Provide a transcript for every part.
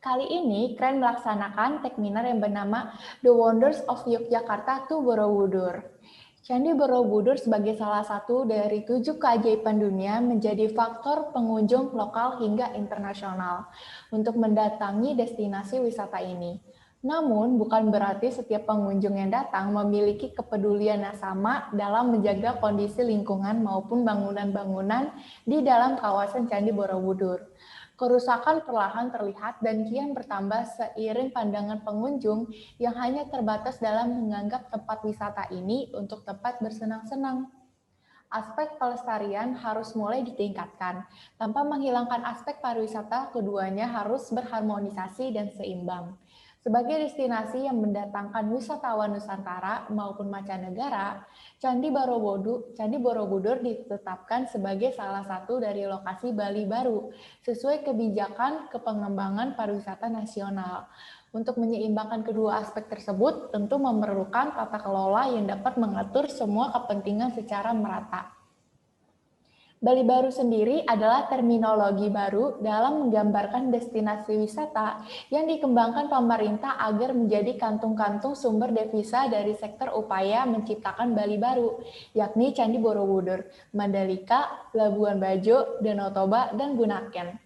Kali ini, Kren melaksanakan Techminar yang bernama The Wonders of Yogyakarta to Borobudur. Candi Borobudur sebagai salah satu dari 7 keajaiban dunia menjadi faktor pengunjung lokal hingga internasional untuk mendatangi destinasi wisata ini. Namun, bukan berarti setiap pengunjung yang datang memiliki kepedulian yang sama dalam menjaga kondisi lingkungan maupun bangunan-bangunan di dalam kawasan Candi Borobudur. Kerusakan perlahan terlihat dan kian bertambah seiring pandangan pengunjung yang hanya terbatas dalam menganggap tempat wisata ini untuk tempat bersenang-senang. Aspek pelestarian harus mulai ditingkatkan. Tanpa menghilangkan aspek pariwisata, keduanya harus berharmonisasi dan seimbang. Sebagai destinasi yang mendatangkan wisatawan Nusantara maupun mancanegara, Candi Borobudur ditetapkan sebagai salah satu dari lokasi Bali baru, sesuai kebijakan kepengembangan pariwisata nasional. Untuk menyeimbangkan kedua aspek tersebut, tentu memerlukan tata kelola yang dapat mengatur semua kepentingan secara merata. Bali Baru sendiri adalah terminologi baru dalam menggambarkan destinasi wisata yang dikembangkan pemerintah agar menjadi kantung-kantung sumber devisa dari sektor upaya menciptakan Bali Baru, yakni Candi Borobudur, Mandalika, Labuan Bajo, Danau Toba, dan Bunaken.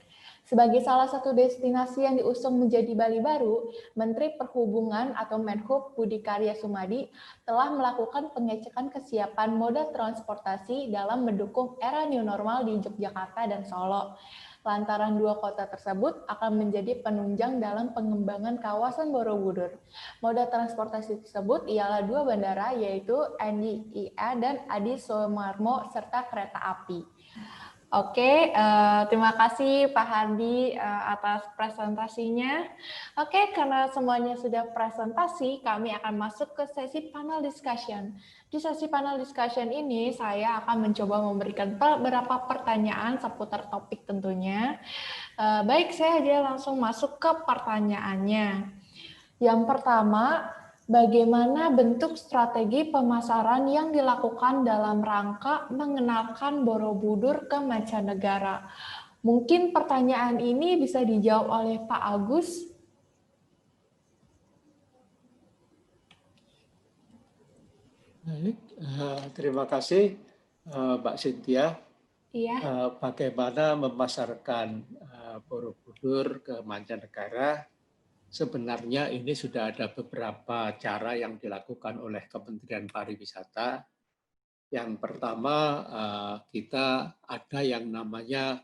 Sebagai salah satu destinasi yang diusung menjadi Bali Baru, Menteri Perhubungan atau Menhub Budi Karya Sumadi telah melakukan pengecekan kesiapan moda transportasi dalam mendukung era new normal di Yogyakarta dan Solo. Lantaran dua kota tersebut akan menjadi penunjang dalam pengembangan kawasan Borobudur. Moda transportasi tersebut ialah dua bandara, yaitu NIIA dan Adi Sumarmo serta kereta api. Oke, terima kasih Pak Hardi atas presentasinya. Oke, karena semuanya sudah presentasi, kami akan masuk ke sesi panel discussion. Di sesi panel discussion ini, saya akan mencoba memberikan beberapa pertanyaan seputar topik tentunya. Baik, saya aja langsung masuk ke pertanyaannya. Yang pertama, bagaimana bentuk strategi pemasaran yang dilakukan dalam rangka mengenalkan Borobudur ke mancanegara? Mungkin pertanyaan ini bisa dijawab oleh Pak Agus. Baik, terima kasih Mbak Cynthia. Iya. Bagaimana memasarkan Borobudur ke mancanegara? Sebenarnya ini sudah ada beberapa cara yang dilakukan oleh Kementerian Pariwisata. Yang pertama, kita ada yang namanya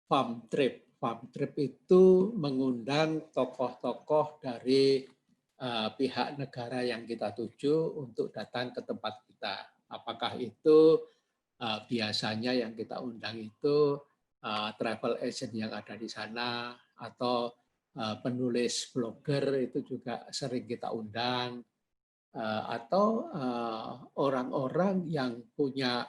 farm trip. Farm trip itu mengundang tokoh-tokoh dari pihak negara yang kita tuju untuk datang ke tempat kita. Apakah itu biasanya yang kita undang itu travel agent yang ada di sana, atau penulis blogger itu juga sering kita undang, atau orang-orang yang punya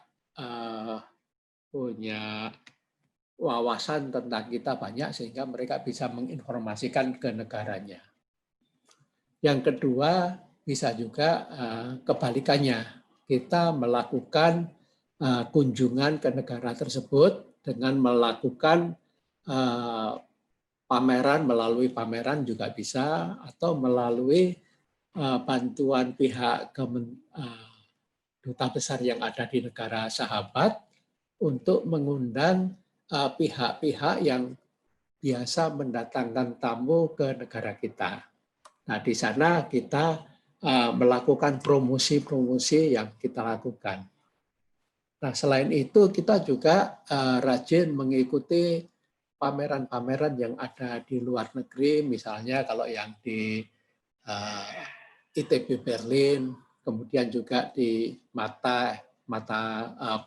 wawasan tentang kita banyak sehingga mereka bisa menginformasikan ke negaranya. Yang kedua, bisa juga kebalikannya. Kita melakukan kunjungan ke negara tersebut dengan melakukan pameran, melalui pameran juga bisa, atau melalui bantuan pihak duta besar yang ada di negara sahabat untuk mengundang pihak-pihak yang biasa mendatangkan tamu ke negara kita. Nah, di sana kita melakukan promosi-promosi yang kita lakukan. Nah, selain itu kita juga rajin mengikuti pameran-pameran yang ada di luar negeri, misalnya kalau yang di ITB Berlin, kemudian juga di Mata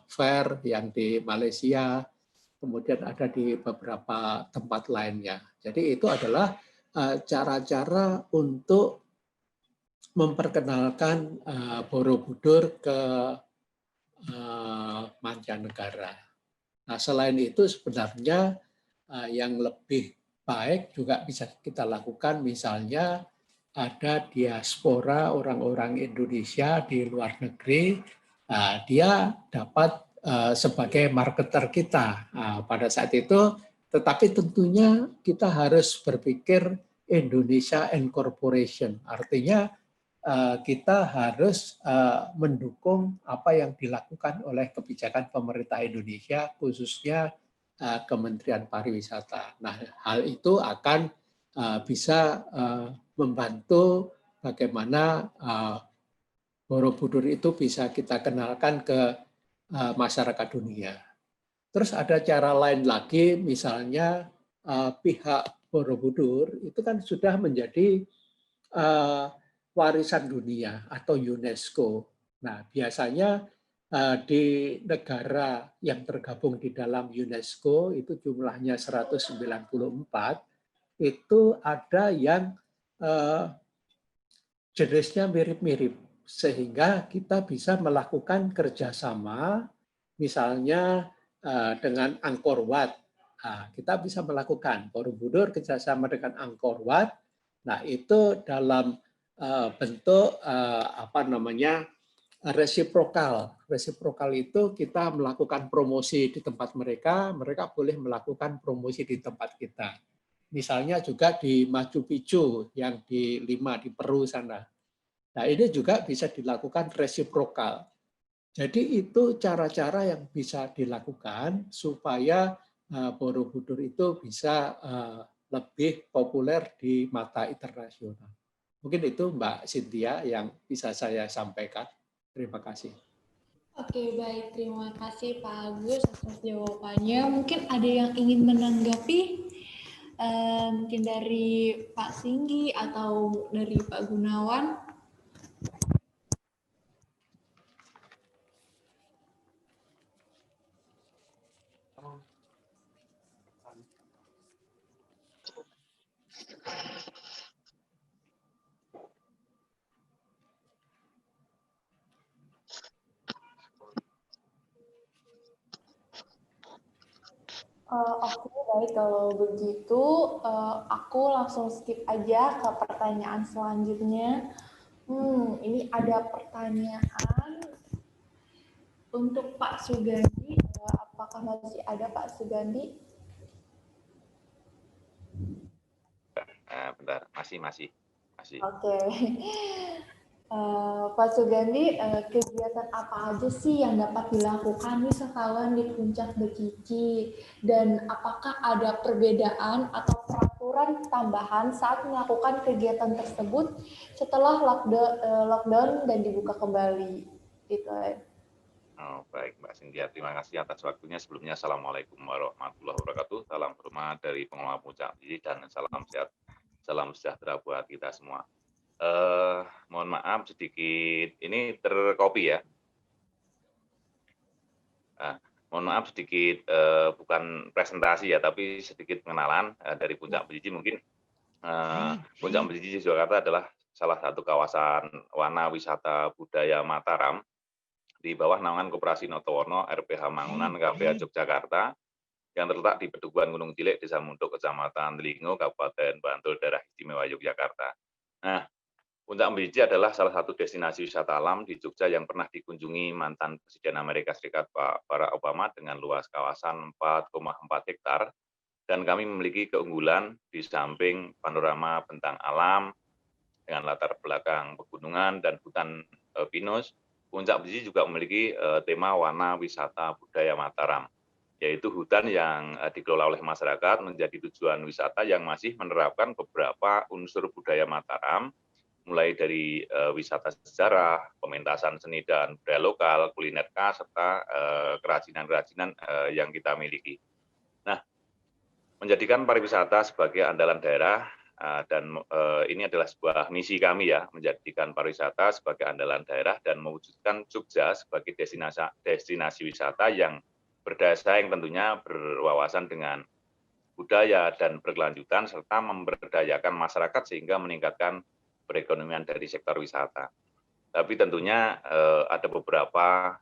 Fair yang di Malaysia, kemudian ada di beberapa tempat lainnya. Jadi itu adalah cara-cara untuk memperkenalkan Borobudur ke mancanegara. Nah, selain itu sebenarnya yang lebih baik juga bisa kita lakukan, misalnya ada diaspora orang-orang Indonesia di luar negeri, dia dapat sebagai marketer kita. Pada saat itu Tetapi tentunya kita harus berpikir Indonesia Incorporation, artinya kita harus mendukung apa yang dilakukan oleh kebijakan pemerintah Indonesia, khususnya Kementerian Pariwisata. Nah, hal itu akan bisa membantu bagaimana Borobudur itu bisa kita kenalkan ke masyarakat dunia. Terus ada cara lain lagi, misalnya pihak Borobudur itu kan sudah menjadi warisan dunia atau UNESCO. Nah, biasanya di negara yang tergabung di dalam UNESCO itu jumlahnya 194, itu ada yang jenisnya mirip-mirip, sehingga kita bisa melakukan kerjasama, misalnya dengan Angkor Wat. Nah, kita bisa melakukan Borobudur kerjasama dengan Angkor Wat. Nah, itu dalam bentuk apa namanya resiprokal. Resiprokal itu kita melakukan promosi di tempat mereka, mereka boleh melakukan promosi di tempat kita. Misalnya juga di Machu Picchu yang di Lima di Peru sana. Nah, ini juga bisa dilakukan resiprokal. Jadi itu cara-cara yang bisa dilakukan supaya Borobudur itu bisa lebih populer di mata internasional. Mungkin itu Mbak Cynthia yang bisa saya sampaikan. Terima kasih. Oke, baik. Terima kasih Pak Agus atas jawabannya. Mungkin ada yang ingin menanggapi, mungkin dari Pak Singgi atau dari Pak Gunawan. Oke, baik. Kalau begitu, aku langsung skip aja ke pertanyaan selanjutnya. Ini ada pertanyaan untuk Pak Sugandi. Apakah masih ada Pak Sugandi? Bentar, masih. Oke. Pak Sugandi, kegiatan apa aja sih yang dapat dilakukan wisatawan di Puncak Bekiki, dan apakah ada perbedaan atau peraturan tambahan saat melakukan kegiatan tersebut setelah lockdown dan dibuka kembali? Gitu. Oh, baik Mbak Cynthia, terima kasih atas waktunya. Sebelumnya Assalamualaikum warahmatullahi wabarakatuh. Salam hormat dari pengelola Puncak Bekiki dan salam sehat, salam sejahtera buat kita semua. Mohon maaf sedikit, ini tercopy ya. Mohon maaf sedikit, bukan presentasi ya, tapi sedikit pengenalan dari Puncak Bekiki. Mungkin Puncak Bekiki Jakarta adalah salah satu kawasan wana wisata budaya Mataram di bawah naungan Koperasi Notowono, RPH Mangunan, KPH Yogyakarta, yang terletak di Pedukuhan Gunung Cilik, Desa Munduk, Kecamatan Telingo, Kabupaten Bantul, Daerah Istimewa Yogyakarta. Nah, Puncak Bekiki adalah salah satu destinasi wisata alam di Jogja yang pernah dikunjungi mantan Presiden Amerika Serikat Pak Barack Obama dengan luas kawasan 4,4 hektar, dan kami memiliki keunggulan di samping panorama bentang alam dengan latar belakang pegunungan dan hutan pinus. Puncak Bekiki juga memiliki tema warna wisata budaya Mataram, yaitu hutan yang dikelola oleh masyarakat menjadi tujuan wisata yang masih menerapkan beberapa unsur budaya Mataram, mulai dari wisata sejarah, pementasan seni dan budaya lokal, kuliner khas, serta kerajinan-kerajinan yang kita miliki. Nah, menjadikan pariwisata sebagai andalan daerah, dan ini adalah sebuah misi kami ya, menjadikan pariwisata sebagai andalan daerah dan mewujudkan Jogja sebagai destinasi wisata yang berdaya saing, tentunya berwawasan dengan budaya dan berkelanjutan, serta memberdayakan masyarakat sehingga meningkatkan perekonomian dari sektor wisata. Tapi tentunya ada beberapa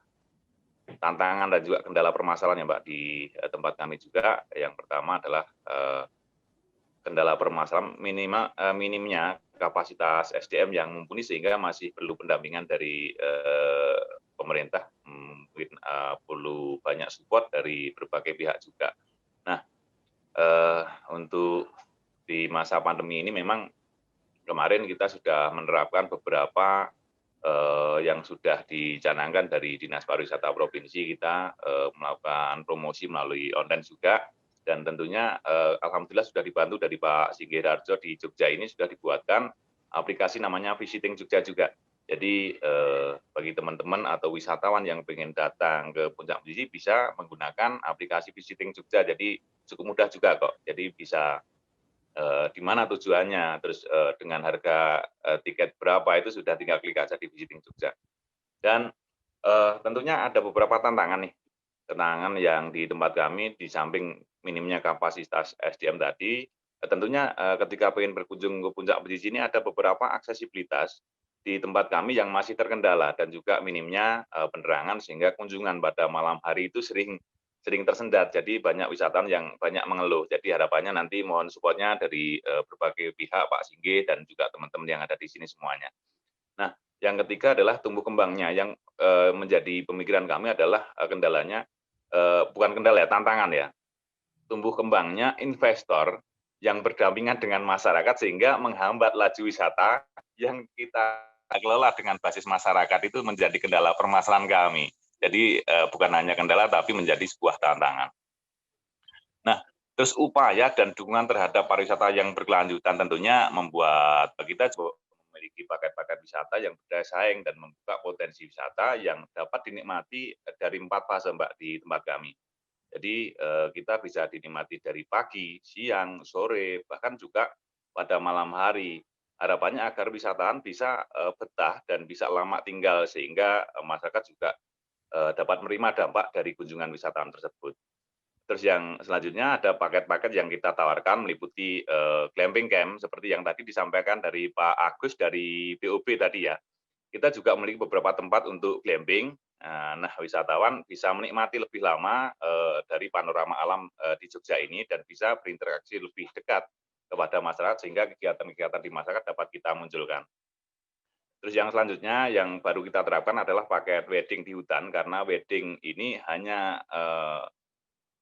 tantangan dan juga kendala permasalahan ya Mbak di tempat kami juga. Yang pertama adalah kendala permasalahan minimnya kapasitas SDM yang mumpuni, sehingga masih perlu pendampingan dari pemerintah, mungkin perlu banyak support dari berbagai pihak juga. Nah, untuk di masa pandemi ini memang kemarin kita sudah menerapkan beberapa yang sudah dicanangkan dari Dinas Pariwisata Provinsi. Kita melakukan promosi melalui online juga, dan tentunya alhamdulillah sudah dibantu dari Pak Singgih Darjo di Jogja ini sudah dibuatkan aplikasi namanya Visiting Jogja juga. Jadi bagi teman-teman atau wisatawan yang ingin datang ke Puncak Belizi bisa menggunakan aplikasi Visiting Jogja. Jadi cukup mudah juga kok. Jadi bisa di mana tujuannya, terus dengan harga tiket berapa itu sudah tinggal klik aja di Visiting Jogja. Dan tentunya ada beberapa tantangan nih, tantangan yang di tempat kami di samping minimnya kapasitas SDM tadi, tentunya ketika ingin berkunjung ke Puncak Belizi ini ada beberapa aksesibilitas di tempat kami yang masih terkendala, dan juga minimnya penerangan sehingga kunjungan pada malam hari itu sering tersendat. Jadi banyak wisatawan yang banyak mengeluh. Jadi harapannya nanti mohon support-nya dari berbagai pihak, Pak Singgih dan juga teman-teman yang ada di sini semuanya. Nah, yang ketiga adalah tumbuh kembangnya yang menjadi pemikiran kami adalah kendalanya, bukan kendala ya, tantangan ya. Tumbuh kembangnya investor yang berdampingan dengan masyarakat sehingga menghambat laju wisata yang kita kelola dengan basis masyarakat itu menjadi kendala permasalahan kami. Jadi bukan hanya kendala tapi menjadi sebuah tantangan. Nah, terus upaya dan dukungan terhadap pariwisata yang berkelanjutan tentunya membuat kita memiliki paket-paket wisata yang berdaya saing dan membuka potensi wisata yang dapat dinikmati dari 4 fase, Mbak, di tempat kami. Jadi kita bisa dinikmati dari pagi, siang, sore, bahkan juga pada malam hari. Harapannya agar wisatawan bisa betah dan bisa lama tinggal sehingga masyarakat juga dapat menerima dampak dari kunjungan wisatawan tersebut. Terus yang selanjutnya ada paket-paket yang kita tawarkan meliputi glamping camp seperti yang tadi disampaikan dari Pak Agus dari BOB tadi ya. Kita juga memiliki beberapa tempat untuk glamping. Nah, wisatawan bisa menikmati lebih lama dari panorama alam di Jogja ini dan bisa berinteraksi lebih dekat kepada masyarakat sehingga kegiatan-kegiatan di masyarakat dapat kita munculkan. Terus yang selanjutnya yang baru kita terapkan adalah paket wedding di hutan, karena wedding ini hanya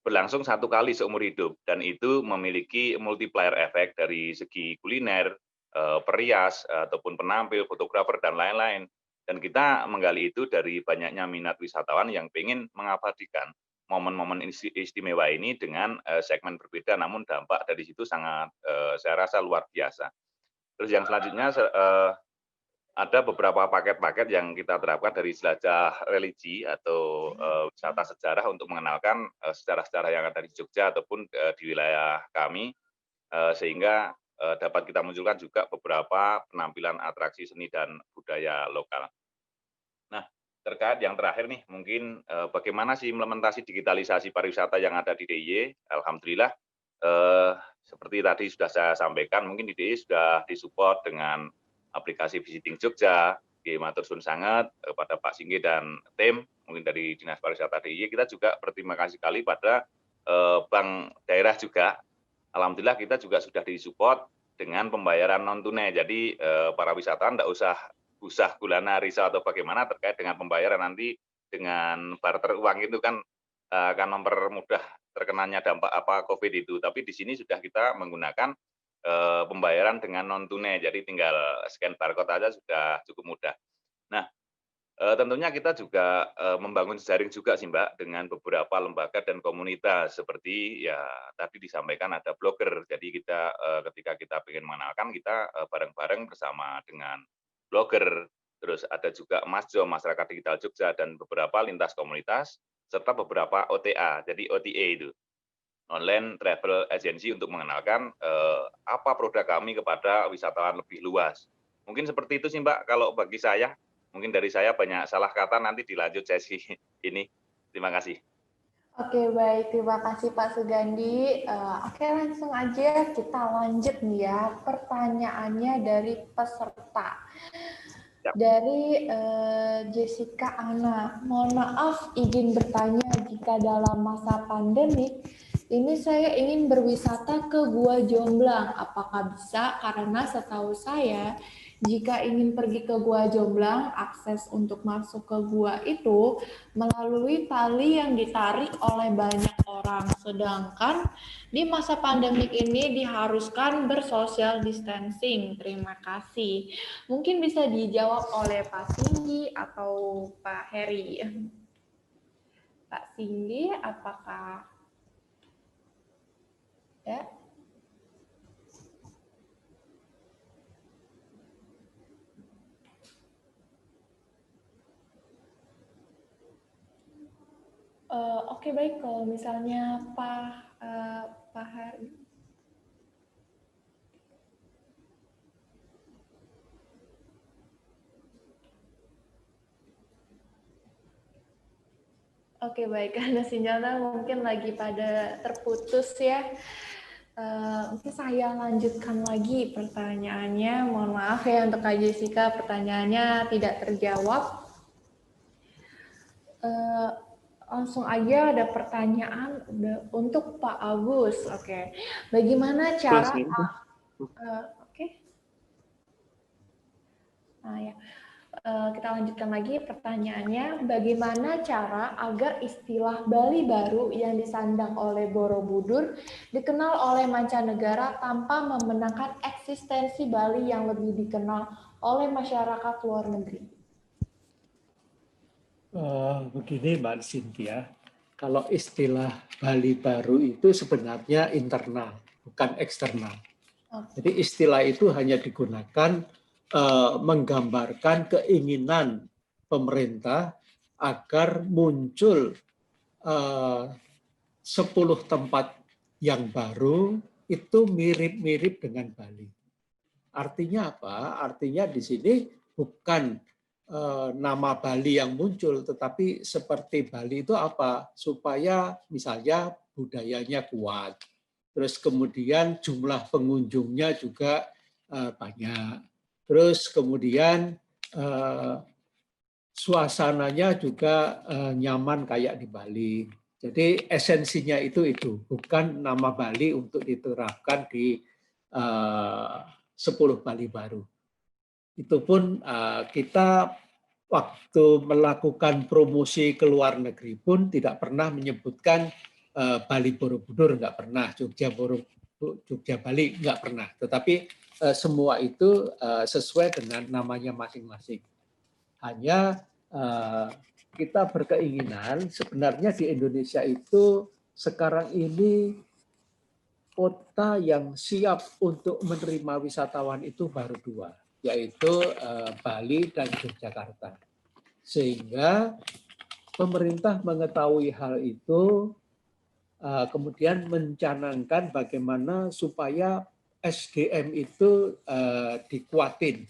berlangsung 1 kali seumur hidup dan itu memiliki multiplier effect dari segi kuliner, perias, ataupun penampil, fotografer, dan lain-lain. Dan kita menggali itu dari banyaknya minat wisatawan yang ingin mengabadikan momen-momen istimewa ini dengan segmen berbeda, namun dampak dari situ sangat saya rasa luar biasa. Terus yang selanjutnya ada beberapa paket-paket yang kita terapkan dari jelajah religi atau wisata sejarah untuk mengenalkan sejarah-sejarah yang ada di Jogja ataupun di wilayah kami, sehingga dapat kita munculkan juga beberapa penampilan atraksi seni dan budaya lokal. Nah, terkait yang terakhir nih, mungkin bagaimana sih implementasi digitalisasi pariwisata yang ada di DIY? Alhamdulillah, seperti tadi sudah saya sampaikan, mungkin di DIY sudah disupport dengan aplikasi Visiting Jogja, matur suwun sangat kepada Pak Singgih dan tim, mungkin dari Dinas Pariwisata DIY. Kita juga berterima kasih sekali pada bank daerah juga. Alhamdulillah kita juga sudah disupport dengan pembayaran non tunai. Jadi para wisatawan tidak usah gulana risau atau bagaimana terkait dengan pembayaran nanti dengan barter uang itu kan akan mempermudah terkenanya dampak COVID itu. Tapi di sini sudah kita menggunakan pembayaran dengan non tunai, jadi tinggal scan barcode aja sudah cukup mudah. Nah, tentunya kita juga membangun jejaring juga sih, Mbak, dengan beberapa lembaga dan komunitas seperti ya tadi disampaikan ada blogger. Jadi kita ketika kita ingin mengenalkan kita bareng-bareng bersama dengan blogger. Terus ada juga Masjom, Masyarakat Digital Jogja, dan beberapa lintas komunitas serta beberapa OTA, jadi OTA itu. Online travel agency untuk mengenalkan apa produk kami kepada wisatawan lebih luas. Mungkin seperti itu sih, Mbak, kalau bagi saya. Mungkin dari saya banyak salah kata, nanti dilanjut sesi ini. Terima kasih. Oke, baik. Terima kasih Pak Sugandi. Oke, langsung aja kita lanjut nih ya. Pertanyaannya dari peserta. Dari Jessica Ana. Mohon maaf, izin bertanya jika dalam masa pandemik, ini saya ingin berwisata ke Gua Jomblang. Apakah bisa? Karena setahu saya Jika ingin pergi ke Gua Jomblang, akses untuk masuk ke gua itu melalui tali yang ditarik oleh banyak orang. Sedangkan di masa pandemik ini diharuskan bersosial distancing. Terima kasih. Mungkin bisa dijawab oleh Pak Singgi atau Pak Heri. Pak Singgi, apakah ya? Oke, baik, kalau misalnya Pak Hari. Oke, baik, karena sinyalnya mungkin lagi pada terputus ya. Mungkin saya lanjutkan lagi pertanyaannya. Mohon maaf ya untuk Kak Jessica, pertanyaannya tidak terjawab. Langsung aja ada pertanyaan untuk Pak Agus. Oke, bagaimana cara? Oke. Nah, ya. Kita lanjutkan lagi pertanyaannya, bagaimana cara agar istilah Bali baru yang disandang oleh Borobudur dikenal oleh mancanegara tanpa memenangkan eksistensi Bali yang lebih dikenal oleh masyarakat luar negeri? Begini Mbak Cynthia, kalau istilah Bali baru itu sebenarnya internal, bukan eksternal. Jadi istilah itu hanya digunakan menggambarkan keinginan pemerintah agar muncul 10 tempat yang baru itu mirip-mirip dengan Bali. Artinya apa? Artinya di sini bukan nama Bali yang muncul, tetapi seperti Bali itu apa? Supaya misalnya budayanya kuat, terus kemudian jumlah pengunjungnya juga banyak, terus kemudian suasananya juga nyaman kayak di Bali. Jadi esensinya itu bukan nama Bali untuk diterapkan di 10 Bali baru. Itu pun kita waktu melakukan promosi ke luar negeri pun tidak pernah menyebutkan Bali Borobudur, nggak pernah, Jogja Bali nggak pernah. Tetapi semua itu sesuai dengan namanya masing-masing. Hanya kita berkeinginan sebenarnya di Indonesia itu sekarang ini kota yang siap untuk menerima wisatawan itu baru 2, yaitu Bali dan Yogyakarta. Sehingga pemerintah mengetahui hal itu, kemudian mencanangkan bagaimana supaya SDM itu dikuatin.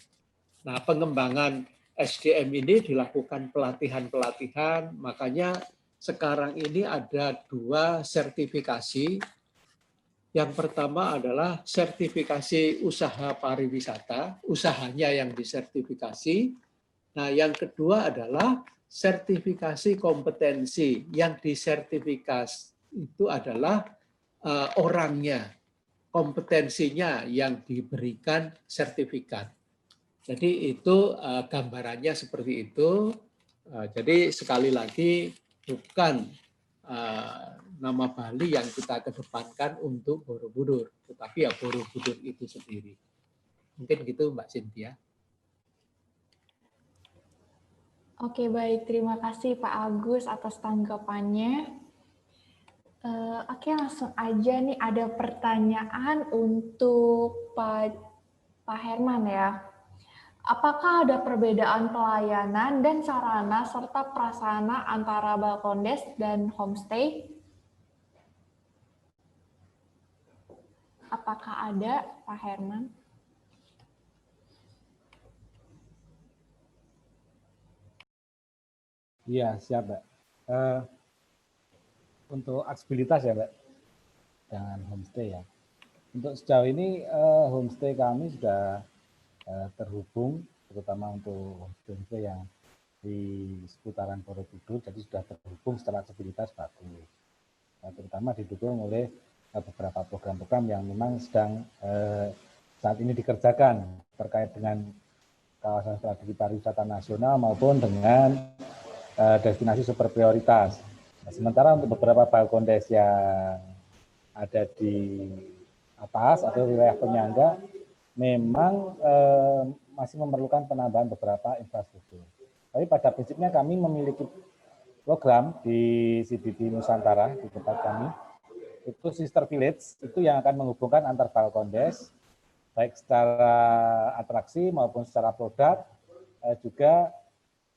Nah, pengembangan SDM ini dilakukan pelatihan-pelatihan, makanya sekarang ini ada 2 sertifikasi. Yang pertama adalah sertifikasi usaha pariwisata, usahanya yang disertifikasi. Nah, yang kedua adalah sertifikasi kompetensi. Yang disertifikasi itu adalah orangnya, kompetensinya yang diberikan sertifikat. Jadi itu gambarannya seperti itu. Jadi sekali lagi bukan nama Bali yang kita kedepankan untuk Borobudur, tetapi ya Borobudur itu sendiri. Mungkin gitu Mbak Cynthia. Oke, baik. Terima kasih Pak Agus atas tanggapannya. Oke, langsung aja nih ada pertanyaan untuk Pak Herman ya. Apakah ada perbedaan pelayanan dan sarana serta prasarana antara Balkondes dan homestay? Apakah ada, Pak Herman? Iya, siap, Mbak. Untuk aksesibilitas ya, Mbak, dengan homestay ya. Untuk sejauh ini homestay kami sudah terhubung, terutama untuk homestay yang di seputaran Borobudur, jadi sudah terhubung secara aksesibilitas bagus. Terutama didukung oleh beberapa program-program yang memang sedang saat ini dikerjakan terkait dengan kawasan strategi pariwisata nasional maupun dengan destinasi super prioritas. Nah, sementara untuk beberapa Balkondes yang ada di atas atau wilayah penyangga memang masih memerlukan penambahan beberapa infrastruktur. Tapi pada prinsipnya kami memiliki program di CBD Nusantara di tempat kami, itu Sister Village, itu yang akan menghubungkan antar Balkondes, baik secara atraksi maupun secara produk, juga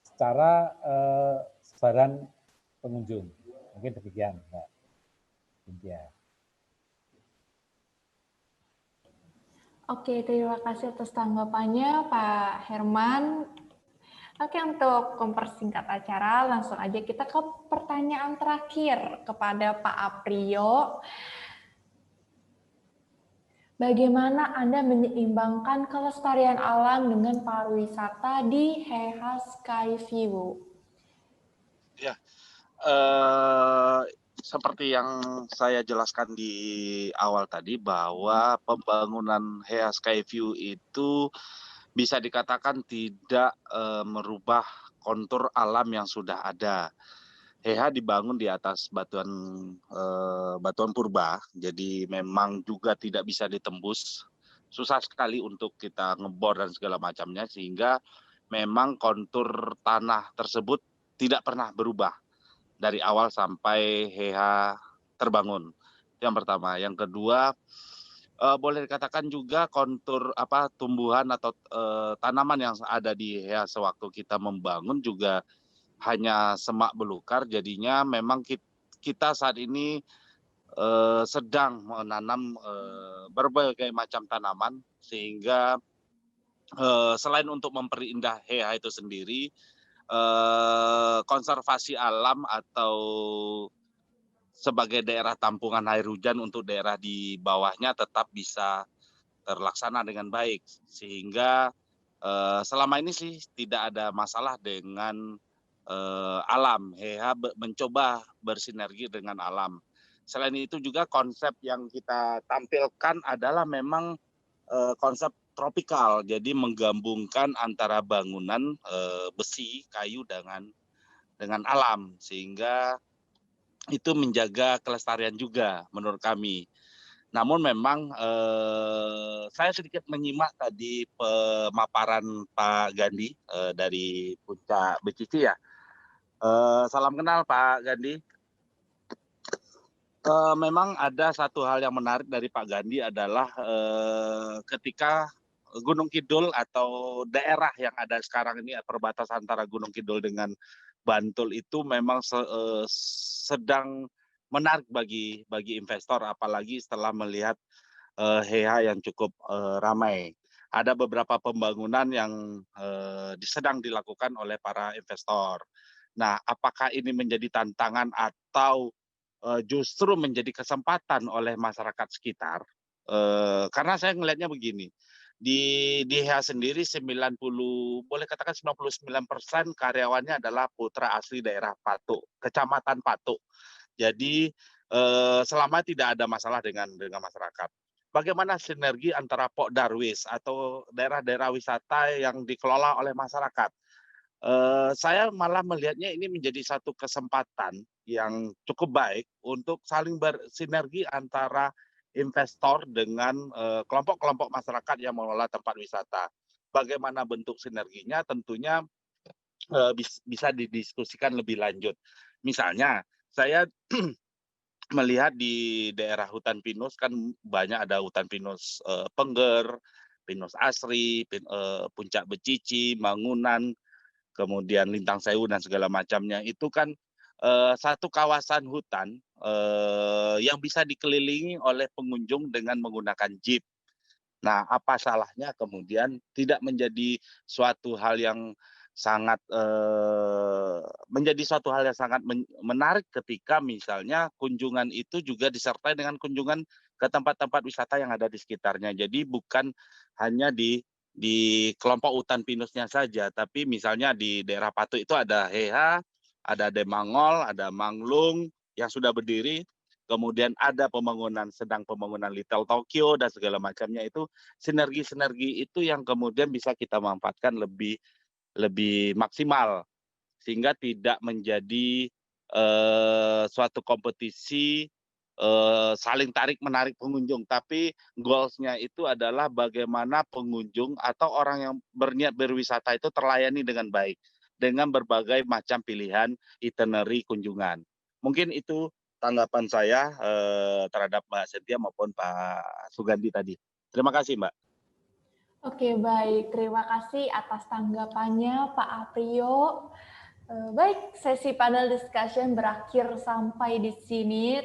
secara sebaran pengunjung. Mungkin demikian, Mbak Cynthia. Oke, terima kasih atas tanggapannya Pak Herman. Oke, untuk mempersingkat acara, langsung aja kita ke pertanyaan terakhir kepada Pak Aprio. Bagaimana Anda menyeimbangkan kelestarian alam dengan pariwisata di Heha Skyview? Ya, seperti yang saya jelaskan di awal tadi bahwa pembangunan Heha Skyview itu bisa dikatakan tidak merubah kontur alam yang sudah ada. Heha dibangun di atas batuan purba, jadi memang juga tidak bisa ditembus. Susah sekali untuk kita ngebor dan segala macamnya, sehingga memang kontur tanah tersebut tidak pernah berubah dari awal sampai Heha terbangun. Yang pertama. Yang kedua, boleh dikatakan juga kontur tumbuhan atau tanaman yang ada di Heha sewaktu kita membangun juga hanya semak belukar. Jadinya memang kita saat ini sedang menanam berbagai macam tanaman, sehingga selain untuk memperindah Heha itu sendiri, konservasi alam atau sebagai daerah tampungan air hujan untuk daerah di bawahnya tetap bisa terlaksana dengan baik, sehingga selama ini sih tidak ada masalah dengan alam. Heha mencoba bersinergi dengan alam. Selain itu juga konsep yang kita tampilkan adalah memang konsep tropikal, jadi menggabungkan antara bangunan besi, kayu dengan alam, sehingga itu menjaga kelestarian juga menurut kami. Namun memang saya sedikit menyimak tadi pemaparan Pak Gandhi dari Puncak Becici ya. Salam kenal Pak Gandhi. Memang ada satu hal yang menarik dari Pak Gandhi adalah ketika Gunung Kidul atau daerah yang ada sekarang ini perbatasan antara Gunung Kidul dengan Bantul itu memang sedang menarik bagi investor, apalagi setelah melihat Heha yang cukup ramai. Ada beberapa pembangunan yang sedang dilakukan oleh para investor. Nah, apakah ini menjadi tantangan atau justru menjadi kesempatan oleh masyarakat sekitar? Karena saya melihatnya begini, di Heha sendiri 99% karyawannya adalah putra asli daerah Patuk, Kecamatan Patuk. Jadi selama tidak ada masalah dengan masyarakat. Bagaimana sinergi antara Pok Darwis atau daerah-daerah wisata yang dikelola oleh masyarakat? Saya malah melihatnya ini menjadi satu kesempatan yang cukup baik untuk saling bersinergi antara investor dengan kelompok-kelompok masyarakat yang mengelola tempat wisata. Bagaimana bentuk sinerginya tentunya bisa didiskusikan lebih lanjut. Misalnya, saya melihat di daerah hutan pinus kan banyak ada hutan pinus Pengger, pinus asri, Puncak Becici, Mangunan, kemudian Lintang Sewu dan segala macamnya. Itu kan satu kawasan hutan yang bisa dikelilingi oleh pengunjung dengan menggunakan jeep. Nah, apa salahnya kemudian tidak menjadi suatu hal yang sangat menarik ketika misalnya kunjungan itu juga disertai dengan kunjungan ke tempat-tempat wisata yang ada di sekitarnya. Jadi bukan hanya di kelompok hutan pinusnya saja, tapi misalnya di daerah Patuk itu ada Heha, ada Demangol, ada Manglung yang sudah berdiri, kemudian ada sedang pembangunan Little Tokyo dan segala macamnya, itu sinergi-sinergi itu yang kemudian bisa kita manfaatkan lebih maksimal sehingga tidak menjadi suatu kompetisi saling tarik-menarik pengunjung, tapi goals-nya itu adalah bagaimana pengunjung atau orang yang berniat berwisata itu terlayani dengan baik dengan berbagai macam pilihan itinerary kunjungan. Mungkin itu tanggapan saya terhadap Mbak Cynthia maupun Pak Sugandi tadi. Terima kasih, Mbak. Oke, baik. Terima kasih atas tanggapannya, Pak Aprio. Baik, sesi panel discussion berakhir sampai di sini.